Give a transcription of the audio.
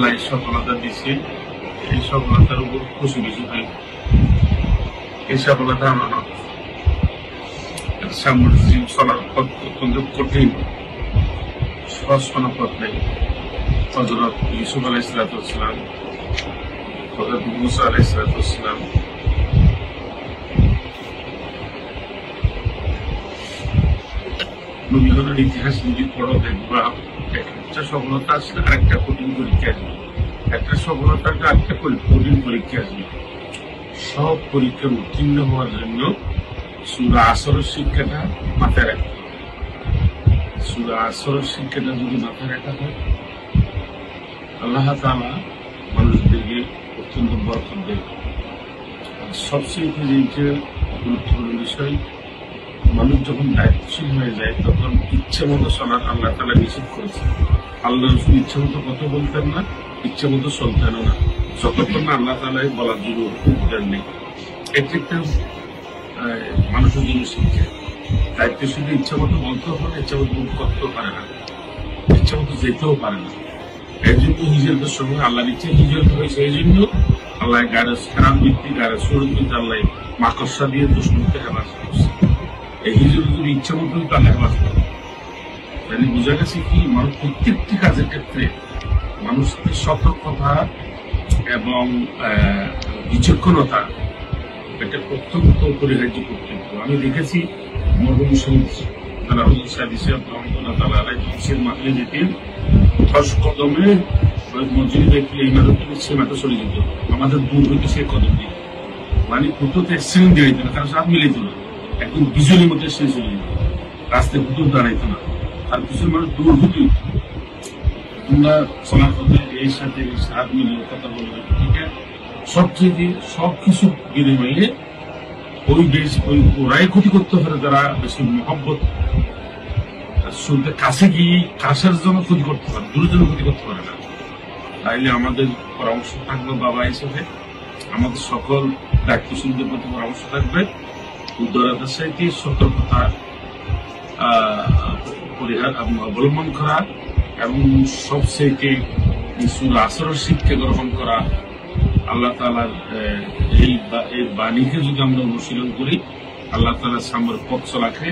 আল্লাহ সফলতা দিচ্ছে, এই সফলতার উপর খুশি বেশি হয়। এই সফলতা আমার সামনের জীবন চলার পথ অত্যন্ত কঠিন, সহজ কোনো পথ নেই। হযরত ইউসুফ আলাইহিস সালাম, হযরত মুসা আলাইহিস সালাম, নবীগণের ইতিহাস যদি পড়ো দেখবা একটা সফলতা আসলে আরেকটা কঠিন পরীক্ষা আসবে, একটা সফলতাটা আরেকটা কঠিন পরীক্ষা আসবে। সব পরীক্ষার উত্তীর্ণ হওয়ার জন্য সূরা আসরের শিক্ষাটা মাথায় রাখতে হবে। সূরা আসরের শিক্ষাটা যদি মাথায় রাখা হয়, আল্লাহ তাআলা মানুষদেরকে অত্যন্ত বরকত দেন। সবচেয়ে যে গুরুত্বপূর্ণ বিষয়, মানুষ যখন দায়িত্বশীল হয়ে যায় তখন ইচ্ছে মতো চলার আল্লাহ তাআলা নিষেধ করেছে। আল্লাহ রাসূল ইচ্ছে মতো কথা বলতেন না, ইচ্ছে মতো চলতেন না, যতক্ষণ না আল্লাহ তাআলা বলার জন্য অধিকার নেই। এটি একটা মানুষের জন্য শিক্ষা। দায়িত্বশীল ইচ্ছা মতো বলতেও পারে, ইচ্ছা মতো করতেও পারে না, ইচ্ছা মতো যেতেও পারে না। এর জন্য হিজরতের সময় আল্লাহর ইচ্ছে হিজরত হয়েছে, এই জন্য আল্লাহ গাড়ি খারাপ বৃত্তি গাড়ি সুরত আল্লাহ মাকড়সা দিয়ে দুশ্মনকে হেফাজ করছে। এই হিজরত যদি ইচ্ছা মতো তাহলে হেফাজ করে। তাহলে বোঝা গেছে কি, মানুষ প্রত্যেকটি কাজের ক্ষেত্রে মানুষকে সতর্কতা এবং বিচক্ষণতা এটা অত্যন্ত অপরিহার্য কর্তব্য। আমি দেখেছি মরহুম শহীদ মাঠে যেতেন, 10 কদমে মসজিদে দেখলে ইমারত সে মাঠে চলে যেত, আমাদের দূর হইতে সে কদম দিত। মানে কোথাও তো অ্যাক্সিডেন্ট দিয়ে দিত না, কারণ সাথ মিলিত না, একদম বিজুলির মধ্যে সে চলে যেত, রাস্তায় কোথাও দাঁড়াইতো না। আর কিছু মানুষ দূর হইতে তোমরা চলার পথে এর সাথে হাত মিলিয়ে কথা বলবে, ঠিক আছে? সবচেয়ে সবকিছু বিনিময়ে ওই দেশ ওই ওরাই ক্ষতি করতে পারে যারা বেশি মহব্বত শুনতে কাছে গিয়ে কাছের জন্য ক্ষতি করতে পারে, দূরের জন্য ক্ষতি করতে পারে না। তাইলে আমাদের পরামর্শ থাকবে বাবা হিসেবে, আমাদের সকল দায়িত্বশীলদের প্রতি পরামর্শ থাকবে উদারতার সাথে সতর্কতা পরিহার অবলম্বন করা এবং সবচেয়ে সূরা আসরের শিক্ষা গ্রহণ করা। আল্লাহ তাআলার এই বাণীকে যদি আমরা অনুশীলন করি, আল্লাহ তাআলার সামনে পথ চলাকে